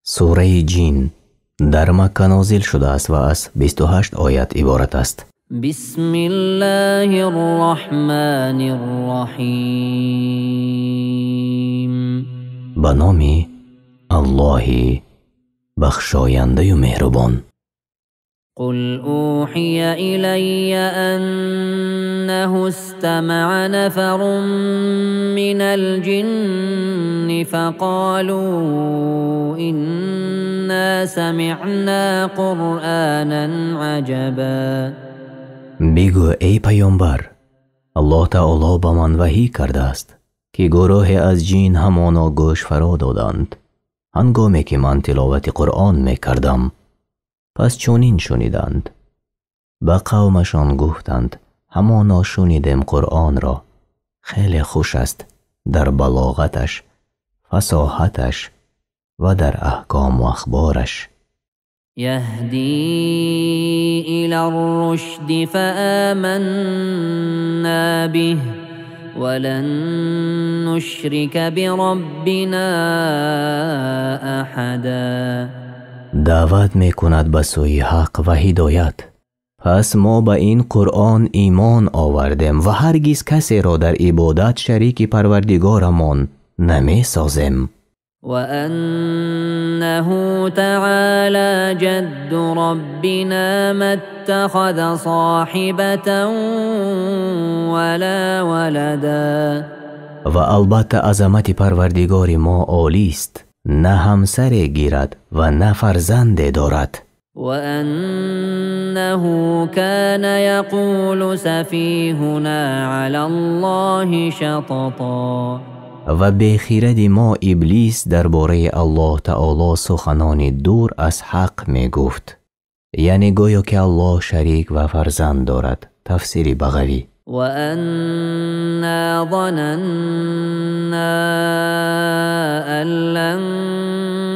سوره جین در مکه نازل شده است و از 28 آیت عبارت است. بسم الله الرحمن الرحیم. به نام الله بخشاینده و مهربان. قل اوحی الی انه استمع نفر من الجن فقالوا انا سمعنا قرآنا عجبا. بگو ای پیامبر، الله تعالی به من وحی کرده است که گروه از جن همانا گوش فرا دادند هنگامی که من تلاوت قرآن می کردم. پس چونین شنیدند. به قومشان گفتند همانا شنیدیم قرآن را، خیلی خوش است در بلاغتش، فصاحتش و در احکام و اخبارش. یهدی الی الرشد فآمنا به ولن نشرک بربنا احدا. دعوت می کند به سوی حق و هدایت. پس ما به این قرآن ایمان آوردیم و هرگز کسی را در عبادت شریک پروردگارمان نمی سازیم. و انه تعالی جد ربنا ما اتخذ صاحبة ولا ولدا. و البته عظمت پروردگار ما عالی است، نه همسر گیرد و نه فرزند دارد. و انه کان یقول سفیهنا علی الله شططا. و به خیرد ما ابلیس درباره الله تعالی سخنان دور از حق می گفت، یعنی گویا که الله شریک و فرزند دارد. تفسیر بغوی. و انا ظننا ان لن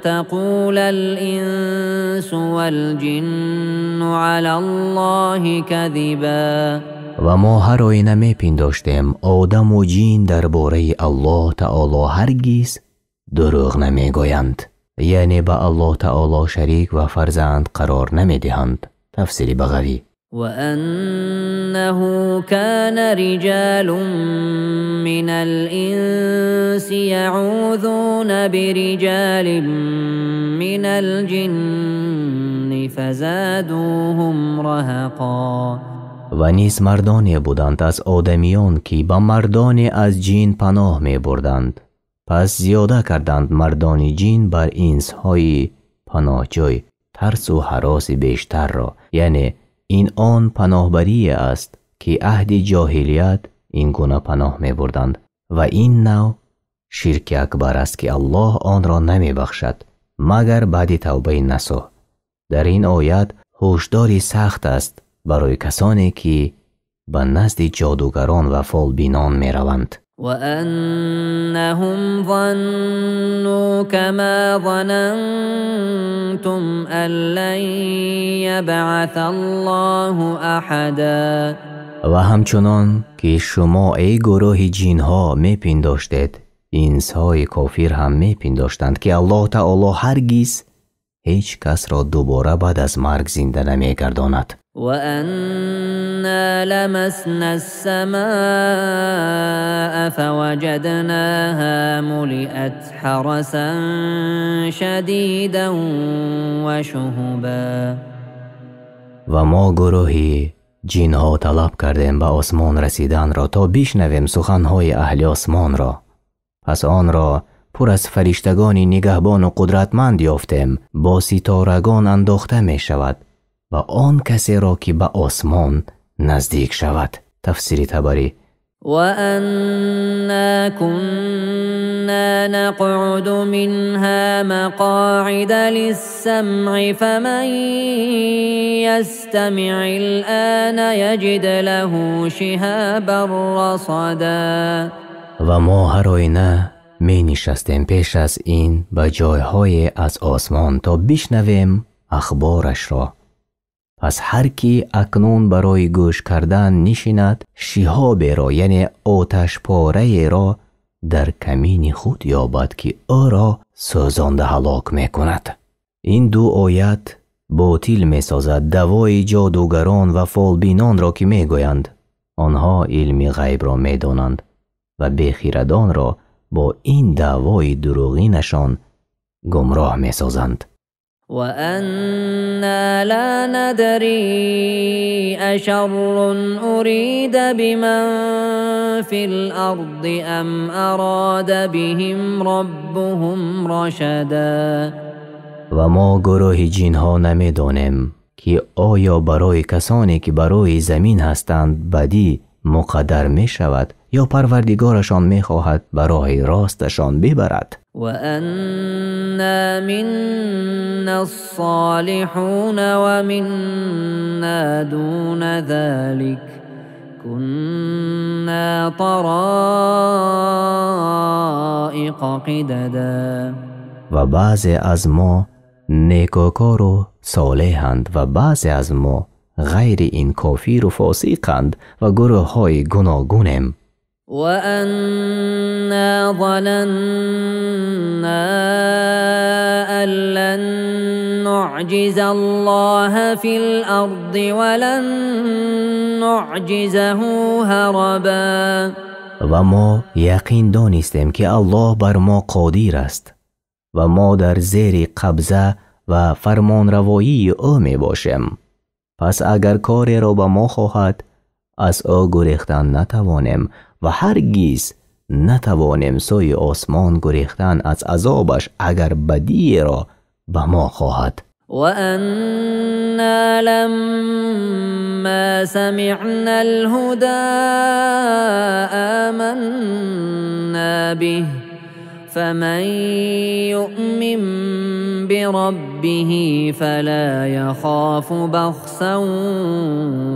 تقول الانس والجن على الله كذبا. و ما هر آینه می پنداشتیم آدم و جین درباره الله تعالی هرگز دروغ نمی گویند، یعنی به الله تعالی شریک و فرزند قرار نمی دهند. تفسیر بغوی. و انه کان رجال من الانس یعوذون برجال من الجن فزادوهم رهقا. و نیز مردانی بودند از آدمیان که با مردان از جن پناه می بردند، پس زیاده کردند مردان جن بر انس‌های پناهجوی ترس و هراس بیشتر را، یعنی این آن پناهبری است که عهد جاهلیت این گونه پناه می بردند و این نوع شرک اکبر است که الله آن را نمی بخشد مگر بعد توبه نصوح. در این آیت هشداری سخت است برای کسانی که به نزد جادوگران و فالبینان می روند. و انهم ظنوا كما ظننتم ان لن یبعث الله احدا. و همچنان که شما ای گروه جنها می پنداشتید، انس‌های کافر هم می پنداشتند که الله تعالی هرگز هیچ کس را دوباره بعد از مرگ زنده نمی گرداند. و انا لمسنا السماء فوجدناها ملئت حرسا شدیدا و شهبا. و ما گروهی جنها طلب کردیم به آسمان رسیدن را تا بشنویم سخنهای اهل آسمان را. پس آن را پر از فرشتگان نگهبان و قدرتمند یافتیم، با ستارگان انداخته می شود و آن کسی را که به آسمان نزدیک شود. تفسیر طبری. و انا كنا نقعد منها مقاعد للسمع فمن يستمع الآن يجد له شهابا رصدا. و ما هر آینه می نشستیم پیش از این به جایهای از آسمان تا بشنویم اخبارش را. پس هر کی اکنون برای گوش کردن نشیند، شهاب را یعنی آتش پاره را در کمین خود یابد که او را سوزانده هلاک می کند. این دو آیت باطل می سازد دوای جادوگران و فالبینان را که می گویند آنها علم غیب را می دانند و بیخیردان را با این دعوای دروغینشان گمراه می سازند. وَأَنَّا لَا نَدْرِي أَشَرٌّ أُرِيدَ بِمَنْ فِي الْأَرْضِ أَمْ أَرَادَ بِهِمْ رَبُّهُمْ رَشَدًا. و ما گروه جنها نمی دانیم که آیا برای کسانی که برای زمین هستند بدی مقدر می شود یا پروردگارشان می خواهد برای راستشان ببرد. وَأَنَّا مِنَّا الصَّالِحُونَ وَمِنَّا دُونَ ذَلِكَ كُنَّا طَرَائِقَ قِدَدًا. و بعضی از ما نیکوکار و صالحند و بعضی از ما غیر این کافر و فاسقند و گروه های گوناگونیم. وَأَنَّا ظَنَنَّا أَن لَّن نُّعْجِزَ اللَّهَ فِي الْأَرْضِ وَلَن نُّعْجِزَهُ هَرَبًا. و ما یقین دانستیم که الله بر ما قادر است و ما در زیر قبضه و فرمان روایی او می باشیم. پس اگر کاری را به ما خواهد از او گریختن نتوانیم و هرگز نتوانیم سوی آسمان گریختن از عذابش اگر بدی را به ما خواهد. وَأَنَّا لَمَّا سَمِعْنَا الْهُدَىٰ آمَنَّا بِهِ فَمَن يُؤْمِن بِرَبِّهِ فَلَا يَخَافُ بَخْسًا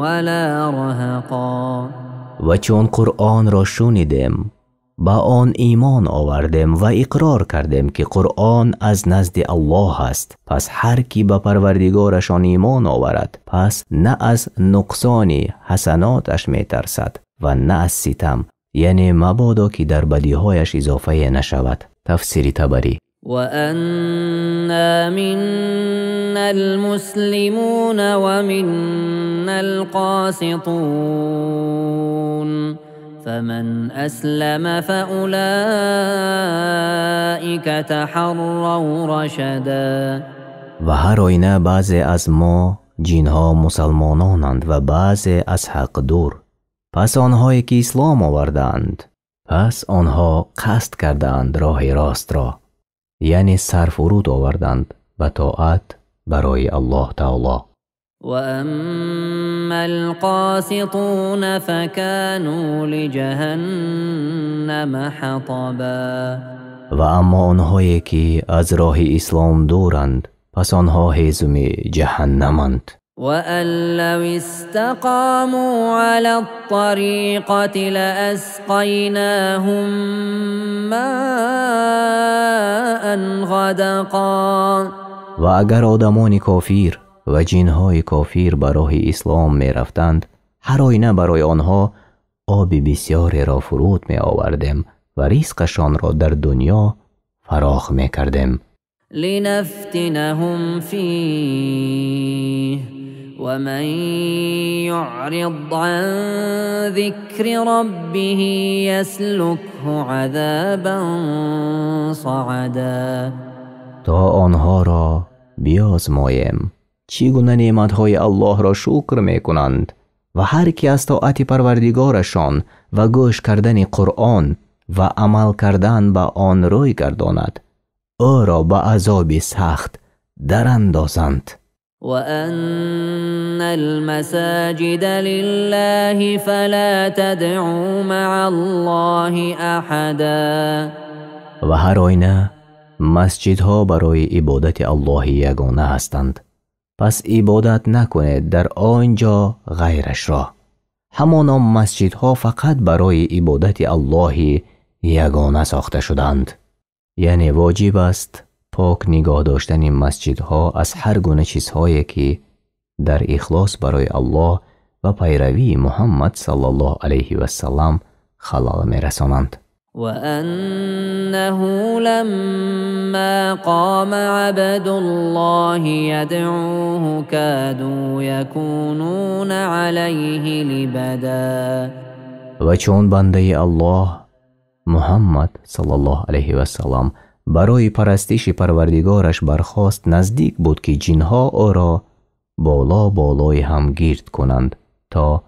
وَلَا رَهَقًا. و چون قرآن را شنیدیم با آن ایمان آوردیم و اقرار کردیم که قرآن از نزد الله است. پس هر کی به پروردگارشان ایمان آورد پس نه از نقصان حسناتش می ترسد و نه از ستم، یعنی مبادا که در بدیهایش اضافه نشود. تفسیر طبری. وَأَنَّا مِنَّا الْمُسْلِمُونَ وَمِنَّا الْقَاسِطُونَ فَمَنْ أَسْلَمَ فَأُولَئِكَ تَحَرَّوْا رَشَدًا. و هر آینه بعضی از ما جنها مسلمانانند و بعضی از حق دور. پس آنهایی که اسلام آوردند پس آنها قصد کردند راه راست را، یعنی سرفرود آوردند به طاعت برای الله تعالی. وَأَمَّا الْقَاسِطُونَ فَكَانُوا لِجَهَنَّمَ حَطَبًا. و اما آنهایی که از راه اسلام دورند پس آنها هیزم جهنمند. وَأَن لَّوْ اسْتَقَامُوا عَلَى الطَّرِيقَةِ لَأَسْقَيْنَاهُم مَّاءً غَدَقًا. و اگر آدمان کافر و جنهای کافر به راه اسلام می رفتند هر آینه برای آنها آب بسیاری را فرود می آوردیم و رزقشان را در دنیا فراخ می کردیم. لِنَفْتِنَهُمْ فِيهِ وَمَن يُعْرِضْ عَن ذِكْرِ رَبِّهِ يَسْلُكْهُ عَذَابًا صَعَدًا. تا آنها را بیازماییم چگونه نعمتهای الله را شکر می کنند و هر کی از طاعت پروردگارشان و گوش کردن قرآن و عمل کردن به آن روی گرداند او را به عذاب سخت در اندازند. وَأَنَّ الْمَسَاجِدَ لِلَّهِ فَلَا تَدْعُوا مَعَ اللَّهِ أَحَدًا. و هر آینه مسجدها برای عبادت الله یگانه هستند پس عبادت نکنید در آنجا غیرش را. همانا مسجدها فقط برای عبادت الله یگانه ساخته شدند، یعنی واجب است پاک نگاه داشتن این مسجدها از هر گونه چیزهایی که در اخلاص برای الله و پیروی محمد صلی الله علیه و سلم خلل می رسانند. وأنه لما قام عبد الله يدعوه كادوا يكونون عليه لبدا. و چون بنده الله محمد صلی الله علیه و سلام برای پرستش پروردگارش برخاست، نزدیک بود که جنها او را بالا بالای هم گرد کنند تا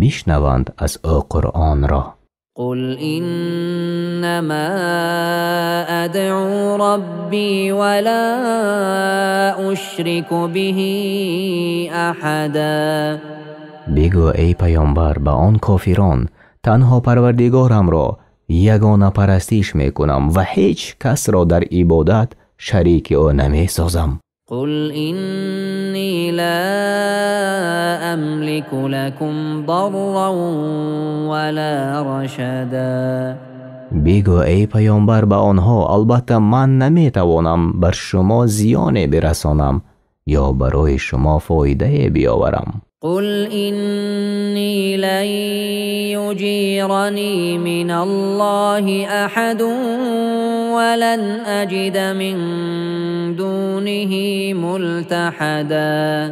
بشنوند از او قرآن را. قل انما ادعو ربی ولا اشرک به احدا. بگو ای پیامبر به آن کافران تنها پروردگارم را یگانه پرستش میکنم و هیچ کس را در عبادت شریک او نمی سازم. قل إني لا أملك لكم ضرا ولا رشدا. بگو ای پیامبر به آنها البته من نمیتوانم بر شما زیانی برسانم یا برای شما فایده بیاورم. قل إني لن يجيرني من الله أحد ولن أجد من دونه ملتحدا.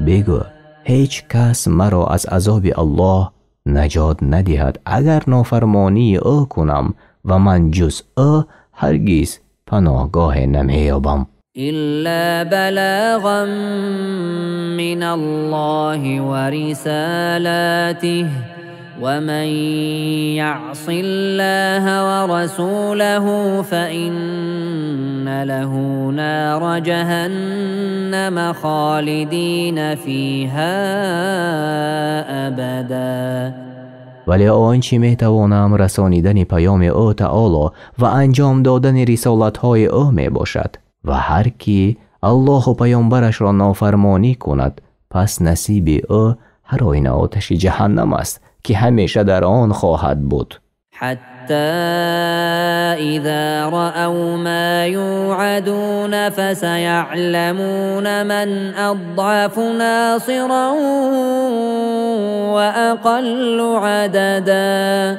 بگو هیچ کس مرا از عذاب الله نجات ندهد اگر نافرمانی او کنم و من جز او هرگز پناهگاه نمیابم. إلا بلاغا من الله ورسالاته ومن يعص الله ورسوله فإن له نار جهنم خالدين فيها أبدا. ولی آنچه میتوانم رسانیدن پیام او تعالی و انجام دادن رسالت های او می باشد و هر کی الله و پیامبرش را نافرمانی کند پس نصیب او هروین آتش جهنم است که همیشه در آن خواهد بود. حتی اذا رأوا ما یوعدون فسیعلمون من اضعف ناصرا و اقل عددا.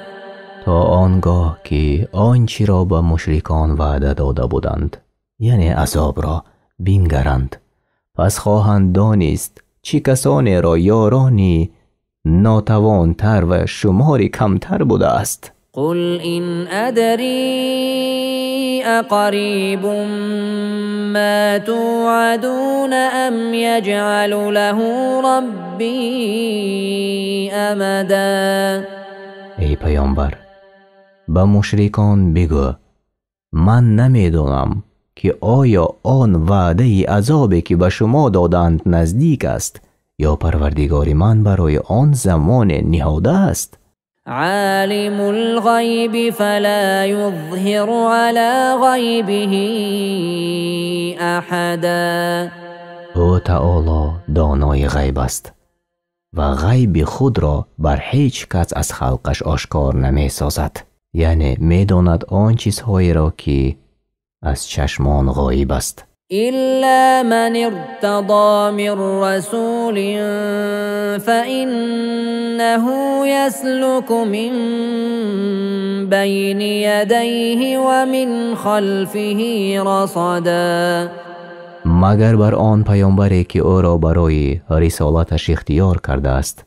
تا آنگاه که آنچه را به مشرکان وعده داده بودند یعنی عذاب را بینگرند پس خواهند دانست چه کسانی را یارانی ناتوانتر و شماری کمتر بوده است. قل إن أدري أقريب ما توعدون أم يجعل له ربي أمدا. ای پیامبر به مشرکان بگو من نمیدانم که آیا آن وعده عذابی که به شما دادند نزدیک است یا پروردگار من برای آن زمان نهاده است. عالم الغیب فلا یظهر علی غیبه احدا. او تعالی دانای غیب است و غیب خود را بر هیچ کس از خلقش آشکار نمی سازد، یعنی می داند آن چیزهایی را که از چشمان غایب است. إلا من ارتضى من رسول فإنه يسلك من بين يديه ومن خلفه رصدا. مگر بر آن پیامبری که او را برای رسالتش اختیار کرده است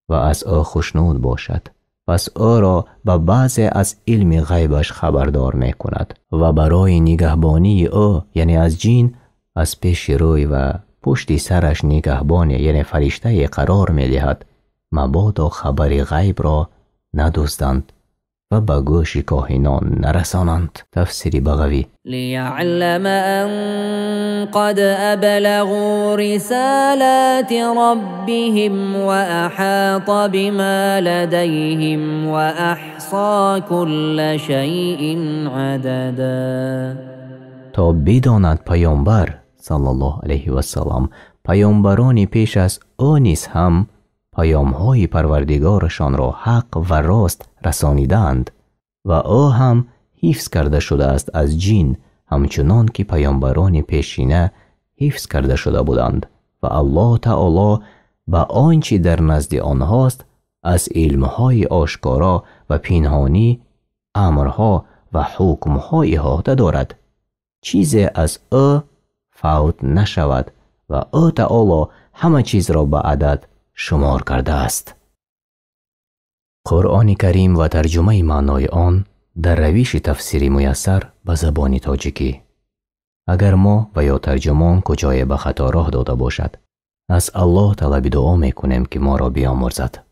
و از او خوشنود باشد پس او را به بعضی از علم غیبش خبردار می کند و برای نگهبانی او یعنی از جین از پیش روی و پشت سرش نگهبانی یعنی فرشته قرار می دهد مبادا خبر غیب را ندزدند و به گوش کاهنان نرسانند. تفسیر بغوی. لیعلم ان قد ابلغوا رسالات ربهم و احاط بما لديهم و احصى كل شيء عددا. تا بداند پیامبر صلی الله علیه و سلام پیامبران پیش از او نیز هم پیام‌های پروردگارشان را حق و راست رسانیدند و او هم حفظ کرده شده است از جین همچنان که پیامبران پیشینه حفظ کرده شده بودند و الله تعالی به آنچه در نزد آنهاست از علم‌های آشکارا و پنهانی امرها و حکمهای احاطه دارد. چیزی از او فوت نشود و او تعالی همه چیز را به عدد شمار کرده است. قرآن کریم و ترجمه معنای آن در روش تفسیری میسر به زبان تاجیکی. اگر ما و یا ترجمان کجای به خطا راه داده باشد، از الله طلب دعا میکنیم که ما را بیامرزد.